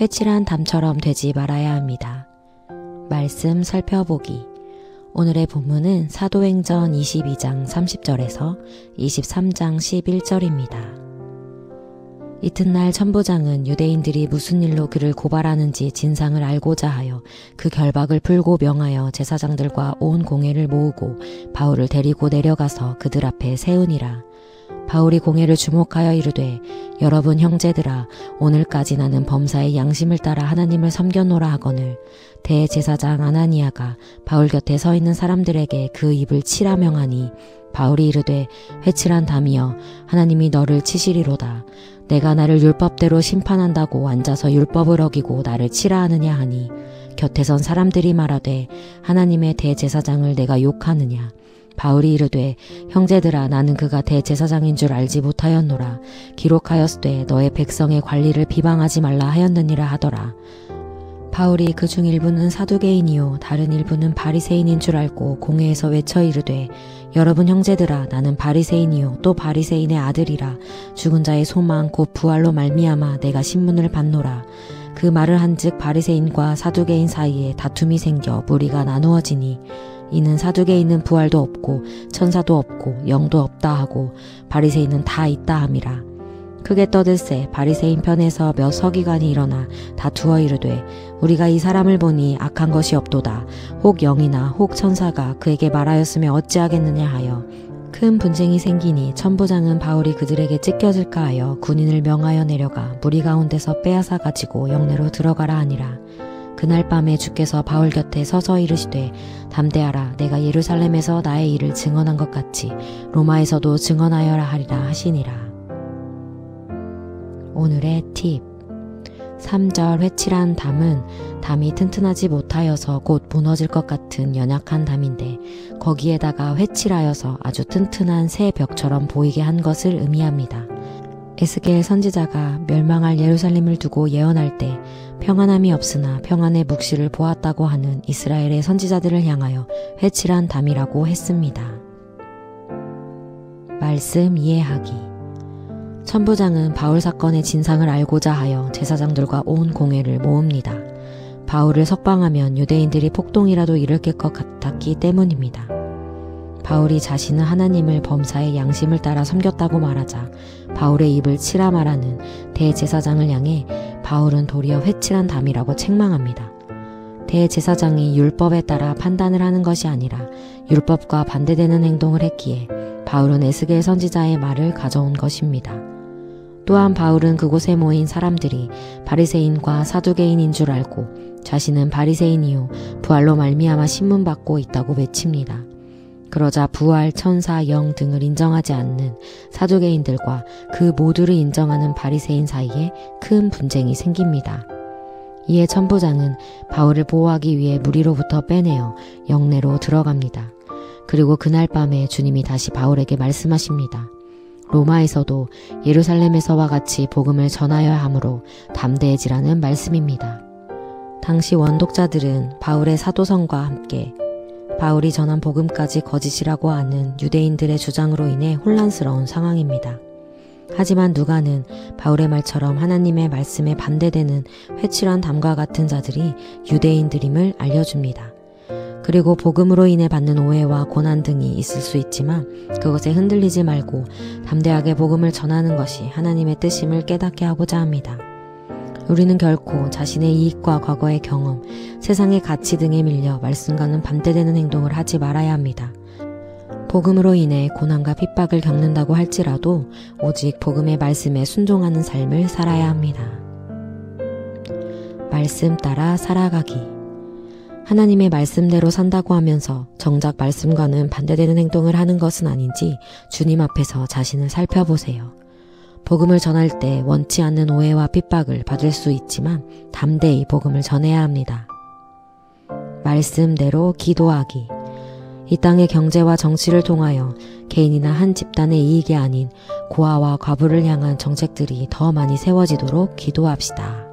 회칠한 담처럼 되지 말아야 합니다. 말씀 살펴보기. 오늘의 본문은 사도행전 22장 30절에서 23장 11절입니다. 이튿날 천부장은 유대인들이 무슨 일로 그를 고발하는지 진상을 알고자 하여 그 결박을 풀고 명하여 제사장들과 온 공회를 모으고 바울을 데리고 내려가서 그들 앞에 세우니라. 바울이 공회를 주목하여 이르되 여러분 형제들아 오늘까지 나는 범사의 양심을 따라 하나님을 섬겨노라 하거늘 대제사장 아나니아가 바울 곁에 서 있는 사람들에게 그 입을 치라 명하니 바울이 이르되 회칠한 담이여 하나님이 너를 치시리로다. 내가 나를 율법대로 심판한다고 앉아서 율법을 어기고 나를 치라 하느냐 하니 곁에 선 사람들이 말하되 하나님의 대제사장을 내가 욕하느냐. 바울이 이르되 형제들아 나는 그가 대제사장인 줄 알지 못하였노라. 기록하였으되 너의 백성의 관리를 비방하지 말라 하였느니라 하더라. 바울이 그중 일부는 사두개인이요 다른 일부는 바리새인인 줄 알고 공회에서 외쳐 이르되 여러분 형제들아 나는 바리새인이요 또 바리새인의 아들이라. 죽은 자의 소망 곧 부활로 말미암아 내가 신문을 받노라. 그 말을 한즉 바리새인과 사두개인 사이에 다툼이 생겨 무리가 나누어지니 이는 사두개인은 부활도 없고 천사도 없고 영도 없다 하고 바리새인은 다 있다 함이라. 크게 떠들새 바리새인 편에서 몇 서기관이 일어나 다투어 이르되 우리가 이 사람을 보니 악한 것이 없도다. 혹 영이나 혹 천사가 그에게 말하였으면 어찌하겠느냐 하여 큰 분쟁이 생기니 천부장은 바울이 그들에게 찢겨질까 하여 군인을 명하여 내려가 무리 가운데서 빼앗아 가지고 영내로 들어가라 하니라. 그날 밤에 주께서 바울 곁에 서서 이르시되 담대하라. 내가 예루살렘에서 나의 일을 증언한 것 같이 로마에서도 증언하여라 하리라 하시니라. 오늘의 팁. 3절 회칠한 담은 담이 튼튼하지 못하여서 곧 무너질 것 같은 연약한 담인데 거기에다가 회칠하여서 아주 튼튼한 새 벽처럼 보이게 한 것을 의미합니다. 에스겔 선지자가 멸망할 예루살렘을 두고 예언할 때 평안함이 없으나 평안의 묵시를 보았다고 하는 이스라엘의 선지자들을 향하여 회칠한 담이라고 했습니다. 말씀 이해하기. 천부장은 바울 사건의 진상을 알고자 하여 제사장들과 온 공회를 모읍니다. 바울을 석방하면 유대인들이 폭동이라도 일으킬 것 같았기 때문입니다. 바울이 자신은 하나님을 범사의 양심을 따라 섬겼다고 말하자 바울의 입을 치라 말하는 대제사장을 향해 바울은 도리어 회칠한 담이라고 책망합니다. 대제사장이 율법에 따라 판단을 하는 것이 아니라 율법과 반대되는 행동을 했기에 바울은 에스겔 선지자의 말을 가져온 것입니다. 또한 바울은 그곳에 모인 사람들이 바리새인과 사두개인인 줄 알고 자신은 바리새인이요 부활로 말미암아 신문받고 있다고 외칩니다. 그러자 부활, 천사, 영 등을 인정하지 않는 사두개인들과 그 모두를 인정하는 바리새인 사이에 큰 분쟁이 생깁니다. 이에 천부장은 바울을 보호하기 위해 무리로부터 빼내어 영내로 들어갑니다. 그리고 그날 밤에 주님이 다시 바울에게 말씀하십니다. 로마에서도 예루살렘에서와 같이 복음을 전하여야 하므로 담대해지라는 말씀입니다. 당시 원독자들은 바울의 사도성과 함께 바울이 전한 복음까지 거짓이라고 아는 유대인들의 주장으로 인해 혼란스러운 상황입니다. 하지만 누가는 바울의 말처럼 하나님의 말씀에 반대되는 회칠한 담과 같은 자들이 유대인들임을 알려줍니다. 그리고 복음으로 인해 받는 오해와 고난 등이 있을 수 있지만 그것에 흔들리지 말고 담대하게 복음을 전하는 것이 하나님의 뜻임을 깨닫게 하고자 합니다. 우리는 결코 자신의 이익과 과거의 경험, 세상의 가치 등에 밀려 말씀과는 반대되는 행동을 하지 말아야 합니다. 복음으로 인해 고난과 핍박을 겪는다고 할지라도 오직 복음의 말씀에 순종하는 삶을 살아야 합니다. 말씀 따라 살아가기. 하나님의 말씀대로 산다고 하면서 정작 말씀과는 반대되는 행동을 하는 것은 아닌지 주님 앞에서 자신을 살펴보세요. 복음을 전할 때 원치 않는 오해와 핍박을 받을 수 있지만 담대히 복음을 전해야 합니다. 말씀대로 기도하기. 이 땅의 경제와 정치를 통하여 개인이나 한 집단의 이익이 아닌 고아와 과부를 향한 정책들이 더 많이 세워지도록 기도합시다.